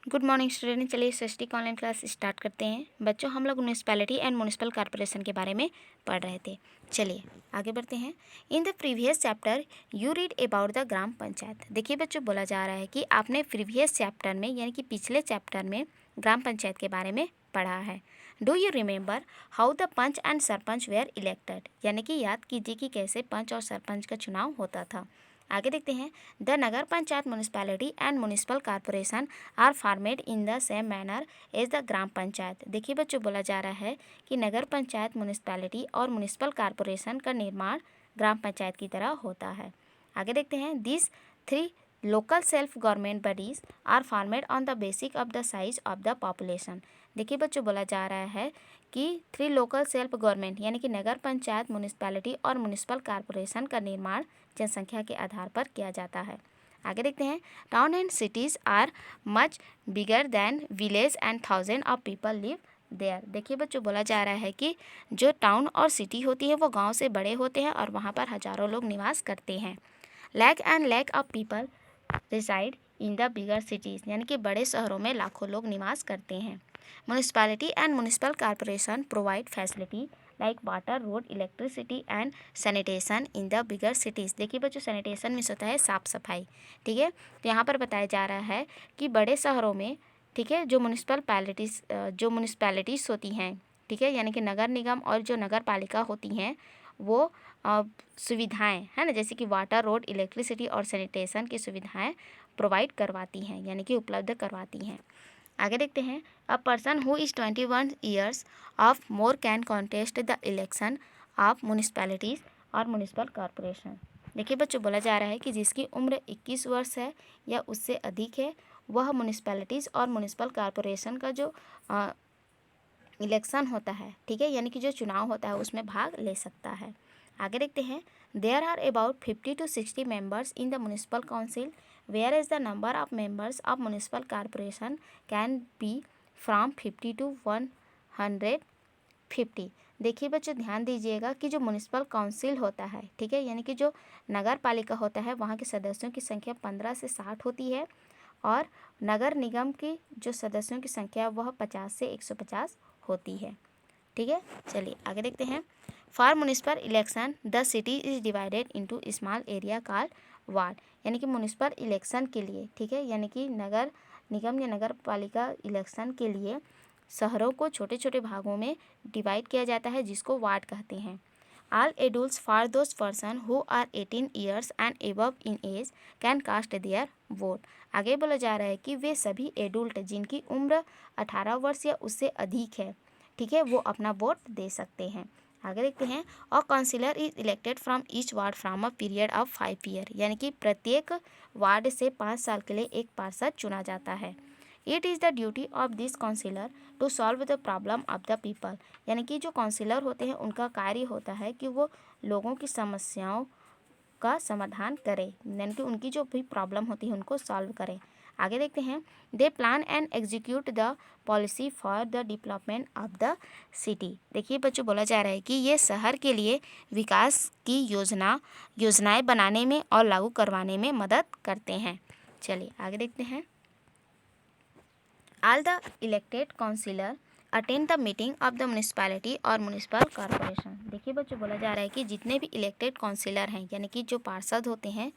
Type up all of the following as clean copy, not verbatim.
Good morning student. चलिए सृष्टि का online class start करते हैं। बच्चों, हम लोग म्यूनिसिपैलिटी एंड म्यूनिसिपल कॉर्पोरेशन के बारे में पढ़ रहे थे। चलिए आगे बढ़ते हैं। In the previous chapter you read about the gram panchayat. देखिए बच्चों, बोला जा रहा है कि आपने प्रीवियस चैप्टर में यानी कि पिछले चैप्टर में ग्राम पंचायत के बारे में पढ़ा है। Do you remember how the panch and sarpanch were elected, यानी कि याद कीजिए कि कैसे पंच और सरपंच का चुनाव होता था। आगे देखते हैं। The nagar panchayat municipality and municipal corporation are formed in the same manner as the gram panchayat. देखिए बच्चों, बोला जा रहा है कि नगर पंचायत म्यूनिसिपैलिटी और म्यूनिसिपल कॉर्पोरेशन का निर्माण ग्राम पंचायत की तरह होता है। आगे देखते हैं। This three local self government bodies are formed on the basic of the size of the population. देखिए बच्चों, बोला जा रहा है कि थ्री लोकल सेल्फ गवर्नमेंट यानी कि नगर पंचायत, म्यूनिसिपैलिटी और म्यूनिसिपल कॉर्पोरेशन का निर्माण जनसंख्या के आधार पर किया जाता है। आगे देखते हैं। Town and cities are much bigger than village and thousand of people live there. देखिए बच्चों, बोला जा रहा है कि जो टाउन और सिटी होती है वो गांव से बड़े होते हैं और वहाँ पर हजारों लोग निवास करते हैं। Lakh of people reside in the bigger cities, यानी कि बड़े शहरों में लाखों लोग निवास करते हैं। Municipality and municipal corporation provide facility like water, road, electricity and sanitation in the bigger cities. देखिए बच्चों, सैनिटेशन मीन्स होता है साफ़ सफाई। ठीक है, तो यहाँ पर बताया जा रहा है कि बड़े शहरों में, ठीक है, जो म्यूनिसिपैलिटीज़ होती हैं, ठीक है, यानी कि नगर निगम और जो नगर पालिका होती हैं वो सुविधाएं है ना, जैसे कि वाटर, रोड, इलेक्ट्रिसिटी और सैनिटेशन की सुविधाएं प्रोवाइड करवाती हैं, यानी कि उपलब्ध करवाती हैं। आगे देखते हैं। A person who is 21 years of more can contest the election of municipalities और म्यूनिसिपल कॉर्पोरेशन। देखिए बच्चों, बोला जा रहा है कि जिसकी उम्र 21 वर्ष है या उससे अधिक है वह म्यूनिसिपैलिटीज़ और म्यूनिसिपल कॉर्पोरेशन का जो इलेक्शन होता है, ठीक है, यानी कि जो चुनाव होता है उसमें भाग ले सकता है। आगे देखते हैं। There are about 50 to 60 members in the municipal council where is the number of members of municipal corporation can be from 50 to 150। देखिए बच्चों, ध्यान दीजिएगा कि जो म्यूनिसिपल काउंसिल होता है, ठीक है, यानी कि जो नगर पालिका होता है वहाँ के सदस्यों की संख्या 15 से 60 होती है और नगर निगम की जो सदस्यों की संख्या वह 50 से 150 होती है। ठीक है, चलिए आगे देखते हैं। For municipal election the city is divided into small area called ward, यानी कि म्यूनिसिपल इलेक्शन के लिए, ठीक है, यानी कि नगर निगम या नगर पालिका इलेक्शन के लिए शहरों को छोटे छोटे भागों में डिवाइड किया जाता है जिसको वार्ड कहते हैं। All adults for those person who are 18 years and above in age can cast their vote। आगे बोला जा रहा है कि वे सभी एडल्ट जिनकी उम्र 18 वर्ष या उससे अधिक है, ठीक है, वो अपना वोट दे सकते हैं। आगे देखते हैं। और councillor is elected from each ward from a period of 5 year, यानी कि प्रत्येक वार्ड से 5 साल के लिए एक पार्षद चुना जाता है। It is the duty of this councillor to solve the problem of the people, यानी कि जो काउंसिलर होते हैं उनका कार्य होता है कि वो लोगों की समस्याओं का समाधान करें, यानी कि उनकी जो भी प्रॉब्लम होती है उनको सॉल्व करें। आगे देखते हैं। दे plan and execute the policy for the development of the city. देखिए बच्चों, बोला जा रहा है कि ये शहर के लिए विकास की योजनाएं बनाने में और लागू करवाने में मदद करते हैं। चलिए आगे देखते हैं। All the elected councillor attend the meeting of the municipality और म्यूनिसिपल कॉर्पोरेशन। देखिए बच्चों, बोला जा रहा है कि जितने भी इलेक्टेड काउंसिलर हैं, यानी कि जो पार्षद होते हैं,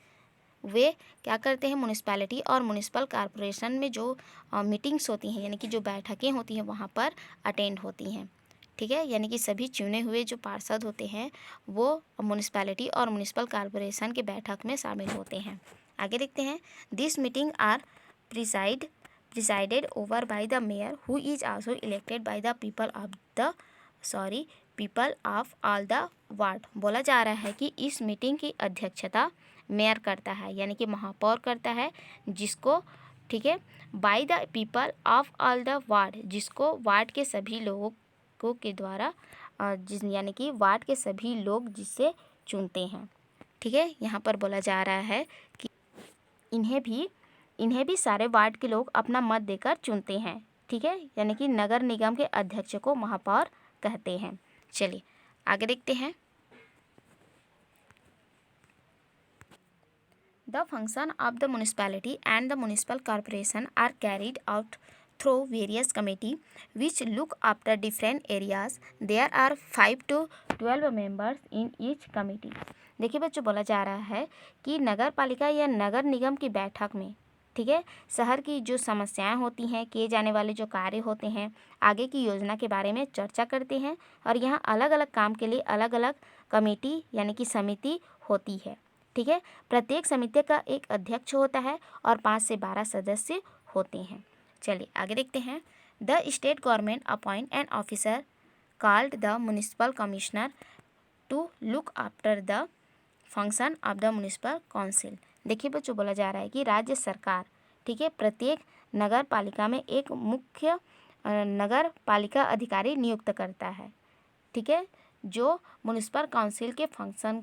वे क्या करते हैं, म्यूनिसिपैलिटी और म्यूनिसिपल कॉर्पोरेशन में जो मीटिंग्स होती हैं, यानी कि जो बैठकें होती हैं वहाँ पर अटेंड होती हैं। ठीक है, यानी कि सभी चुने हुए जो पार्षद होते हैं वो म्यूनिसिपैलिटी और म्यूनिसिपल कॉर्पोरेशन के बैठक में शामिल होते हैं। आगे देखते हैं। This meeting are presided over by the mayor who is also elected by the people of all the ward। बोला जा रहा है कि इस मीटिंग की अध्यक्षता मेयर करता है, यानी कि महापौर करता है, जिसको, ठीक है, by the people of all the ward, जिसको वार्ड के सभी लोगों के द्वारा यानी कि वार्ड के सभी लोग जिससे चुनते हैं। ठीक है, यहाँ पर बोला जा रहा है कि इन्हें भी सारे वार्ड के लोग अपना मत देकर चुनते हैं। ठीक है, यानी कि नगर निगम के अध्यक्ष को महापौर कहते हैं। चलिए आगे देखते हैं। The function of the municipality and the municipal corporation are carried out through various committee which look after different areas. There are 5 to 12 members in each committee. देखिए बच्चों, बोला जा रहा है कि नगर पालिका या नगर निगम की बैठक में, ठीक है, शहर की जो समस्याएं होती हैं, किए जाने वाले जो कार्य होते हैं, आगे की योजना के बारे में चर्चा करते हैं। और यहाँ अलग अलग काम के लिए अलग अलग कमेटी यानी कि समिति होती है। ठीक है, प्रत्येक समिति का एक अध्यक्ष होता है और 5 से 12 सदस्य होते हैं। चलिए आगे देखते हैं। The state government appoint an officer called the municipal commissioner to look after the function of the municipal council. देखिए बच्चों, बोला जा रहा है कि राज्य सरकार, ठीक है, प्रत्येक नगर पालिका में एक मुख्य नगर पालिका अधिकारी नियुक्त करता है, ठीक है, जो म्यूनिसिपल काउंसिल के फंक्शन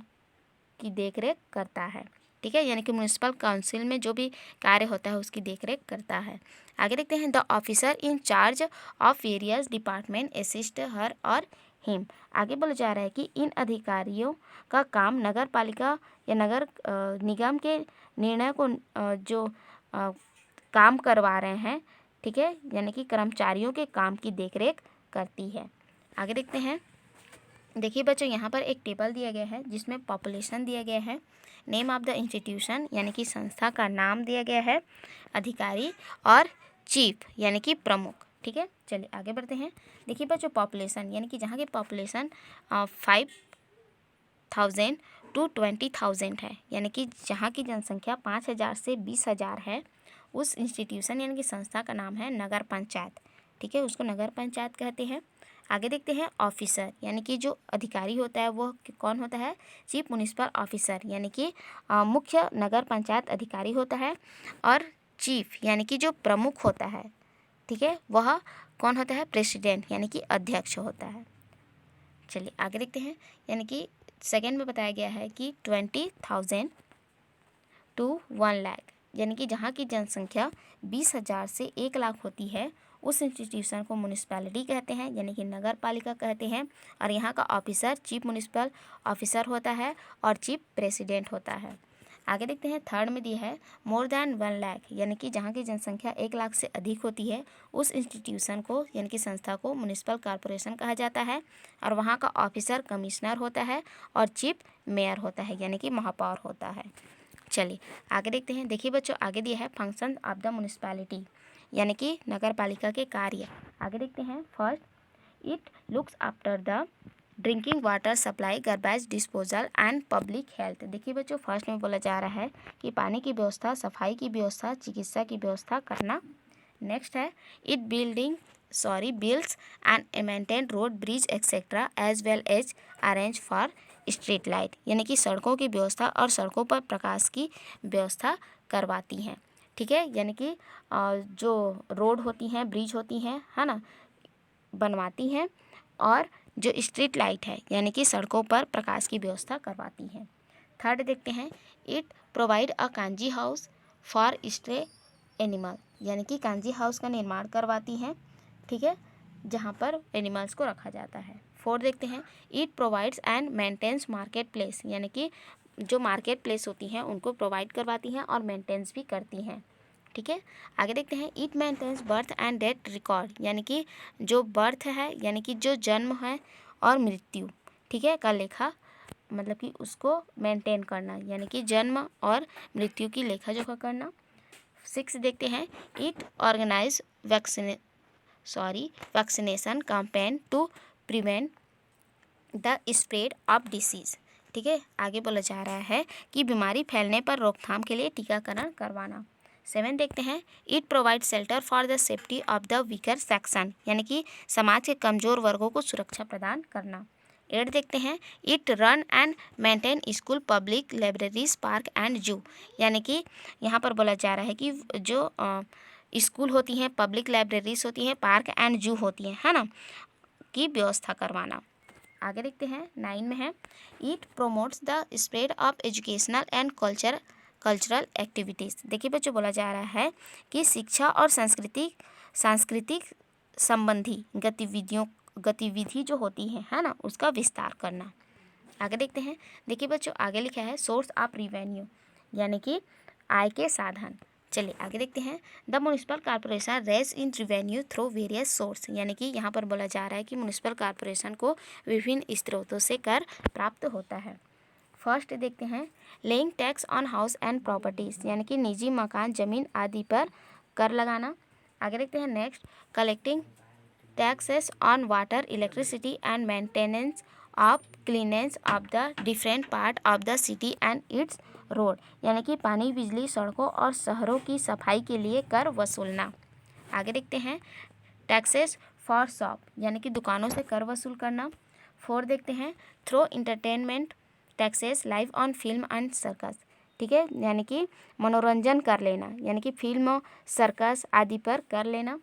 की देखरेख करता है। ठीक है, यानी कि म्यूनिसिपल काउंसिल में जो भी कार्य होता है उसकी देखरेख करता है। आगे देखते हैं। The officer in charge of various department assist her or him. आगे बोला जा रहा है कि इन अधिकारियों का काम नगर पालिका या नगर निगम के निर्णय को जो काम करवा रहे हैं, ठीक है, यानी कि कर्मचारियों के काम की देखरेख करती है। आगे देखते हैं। देखिए बच्चों, यहाँ पर एक टेबल दिया गया है जिसमें पॉपुलेशन दिया गया है, नेम ऑफ द इंस्टीट्यूशन यानी कि संस्था का नाम दिया गया है, अधिकारी और चीफ यानी कि प्रमुख। ठीक है, चलिए आगे बढ़ते हैं। देखिए बच्चों, पॉपुलेशन यानी कि जहाँ की पॉपुलेशन 5,000 to 20,000 है, यानी कि जहाँ की जनसंख्या 5,000 से 20,000 है, उस इंस्टीट्यूशन यानी कि संस्था का नाम है नगर पंचायत। ठीक है, उसको नगर पंचायत कहते हैं। आगे देखते हैं। ऑफिसर यानी कि जो अधिकारी होता है वो कौन होता है? चीफ म्यूनिसिपल ऑफिसर यानी कि मुख्य नगर पंचायत अधिकारी होता है। और चीफ यानी कि जो प्रमुख होता है, ठीक है, वह कौन होता है? प्रेसिडेंट यानी कि अध्यक्ष होता है। चलिए आगे देखते हैं। यानी कि सेकेंड में बताया गया है कि 20,000 to 1 लाख, यानी कि जहाँ की जनसंख्या 20,000 से 1 लाख होती है, उस इंस्टीट्यूशन को म्यूनिसपैलिटी कहते हैं यानी कि नगर पालिका कहते हैं। और यहाँ का ऑफिसर चीफ म्यूनिसिपल ऑफिसर होता है और चीफ प्रेसिडेंट होता है। आगे देखते हैं। थर्ड में दिया है मोर देन 1 लाख, यानी कि जहाँ की जनसंख्या 1 लाख से अधिक होती है, उस इंस्टीट्यूशन को यानी कि संस्था को म्यूनिसिपल कॉर्पोरेशन कहा जाता है। और वहाँ का ऑफिसर कमिश्नर होता है और चीफ मेयर होता है यानी कि महापौर होता है। चलिए आगे देखते हैं। देखिए बच्चों, आगे दिया है फंक्शन ऑफ द म्यूनिसपैलिटी यानी कि नगर पालिका के कार्य। आगे देखते हैं। First, it looks after the drinking water supply, garbage disposal and public health. देखिए बच्चों, फर्स्ट में बोला जा रहा है कि पानी की व्यवस्था, सफाई की व्यवस्था, चिकित्सा की व्यवस्था करना। नेक्स्ट है it builds and maintain road, bridge etcetera as well as arrange for street light, यानी कि सड़कों की व्यवस्था और सड़कों पर प्रकाश की व्यवस्था करवाती हैं। ठीक है, यानी कि जो रोड होती हैं, ब्रिज होती हैं, है ना, बनवाती हैं। और जो स्ट्रीट लाइट है यानी कि सड़कों पर प्रकाश की व्यवस्था करवाती हैं। थर्ड देखते हैं। It provide a kanji house for stray animal, यानी कि कांजी हाउस का निर्माण करवाती हैं, ठीक है, जहाँ पर एनिमल्स को रखा जाता है। फोर्थ देखते हैं। It provides and maintains market place, यानी कि जो मार्केट प्लेस होती हैं उनको प्रोवाइड करवाती हैं और मेंटेन्स भी करती हैं। ठीक है, आगे देखते हैं। It maintains birth and death record, यानी कि जो बर्थ है यानी कि जो जन्म है और मृत्यु, ठीक है, का लेखा, मतलब कि उसको मेंटेन करना, यानी कि जन्म और मृत्यु की लेखा जोखा करना। 6 देखते हैं। It organise vaccination campaign to prevent the spread of disease. ठीक है, आगे बोला जा रहा है कि बीमारी फैलने पर रोकथाम के लिए टीकाकरण करवाना। 7 देखते हैं। It provide shelter for the safety of the weaker section, यानी कि समाज के कमज़ोर वर्गों को सुरक्षा प्रदान करना। 8 देखते हैं। It run and maintain school, public libraries, park and जू, यानी कि यहाँ पर बोला जा रहा है कि जो स्कूल होती हैं, पब्लिक लाइब्रेरीज होती हैं, पार्क एंड जू होती हैं, है ना, की व्यवस्था करवाना। आगे देखते हैं। 9 में है। It promotes the spread of educational and cultural activities. देखिए बच्चों, बोला जा रहा है कि शिक्षा और सांस्कृतिक संबंधी गतिविधि जो होती है ना, उसका विस्तार करना। आगे देखते हैं। देखिए बच्चों, आगे लिखा है सोर्स ऑफ रिवेन्यू, यानी कि आय के साधन। चलिए आगे देखते हैं। The municipal corporation raise in revenue through various source, यानी कि यहाँ पर बोला जा रहा है कि म्युनिसिपल कॉर्पोरेशन को विभिन्न स्रोतों से कर प्राप्त होता है। फर्स्ट देखते हैं, laying tax on house and properties, यानी कि निजी मकान, जमीन आदि पर कर लगाना। आगे देखते हैं next, collecting taxes on water, electricity and maintenance of cleanness of the different part of the city and its road, यानी कि पानी, बिजली, सड़कों और शहरों की सफाई के लिए कर वसूलना। आगे देखते हैं, टैक्सेस फॉर शॉप, यानी कि दुकानों से कर वसूल करना। 4 देखते हैं, through entertainment taxes live on film and circus, ठीक है, यानी कि मनोरंजन कर लेना, यानी कि फिल्म, सर्कस आदि पर कर लेना।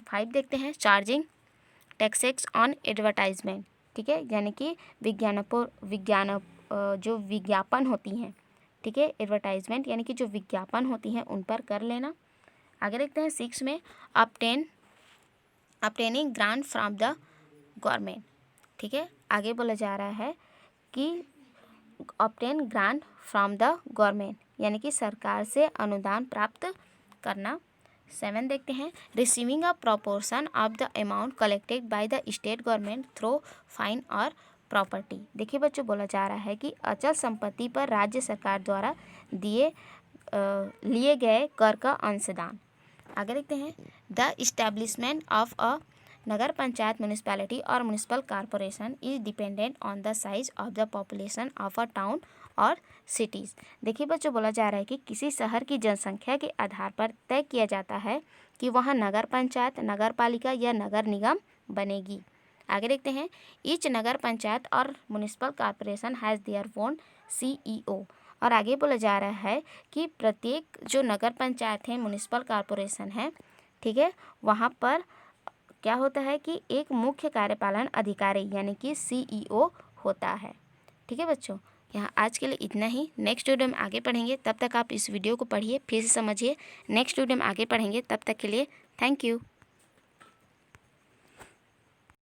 5 देखते हैं, चार्जिंग टैक्सेस ऑन एडवर्टाइजमेंट, ठीक है, यानी कि जो विज्ञापन होती हैं, ठीक है, एडवर्टाइजमेंट यानी कि जो विज्ञापन होती हैं उन पर कर लेना। आगे देखते हैं 6 में, obtaining grant from the government, ठीक है, आगे बोला जा रहा है कि obtain grant from the government, यानी कि सरकार से अनुदान प्राप्त करना। 7 देखते हैं, receiving a proportion of the amount collected by the state government through fine और प्रॉपर्टी। देखिए बच्चों, बोला जा रहा है कि अचल संपत्ति पर राज्य सरकार द्वारा लिए गए कर का अंशदान। आगे देखते हैं, the establishment of a nagar panchayat, municipality और municipal corporation is dependent on the size of the population of a town or cities. देखिए बच्चों, बोला जा रहा है कि किसी शहर की जनसंख्या के आधार पर तय किया जाता है कि वहाँ नगर पंचायत, नगर पालिका या नगर निगम बनेगी। आगे देखते हैं, ईच नगर पंचायत और municipal corporation has their own CEO। और आगे बोला जा रहा है कि प्रत्येक जो नगर पंचायत है, म्यूनिसिपल कॉर्पोरेशन है, ठीक है, वहाँ पर क्या होता है कि एक मुख्य कार्यपालन अधिकारी यानी कि CEO होता है। ठीक है बच्चों, यहाँ आज के लिए इतना ही। नेक्स्ट वीडियो में आगे पढ़ेंगे, तब तक आप इस वीडियो को पढ़िए, फिर से समझिए। नेक्स्ट वीडियो में आगे पढ़ेंगे, तब तक के लिए थैंक यू।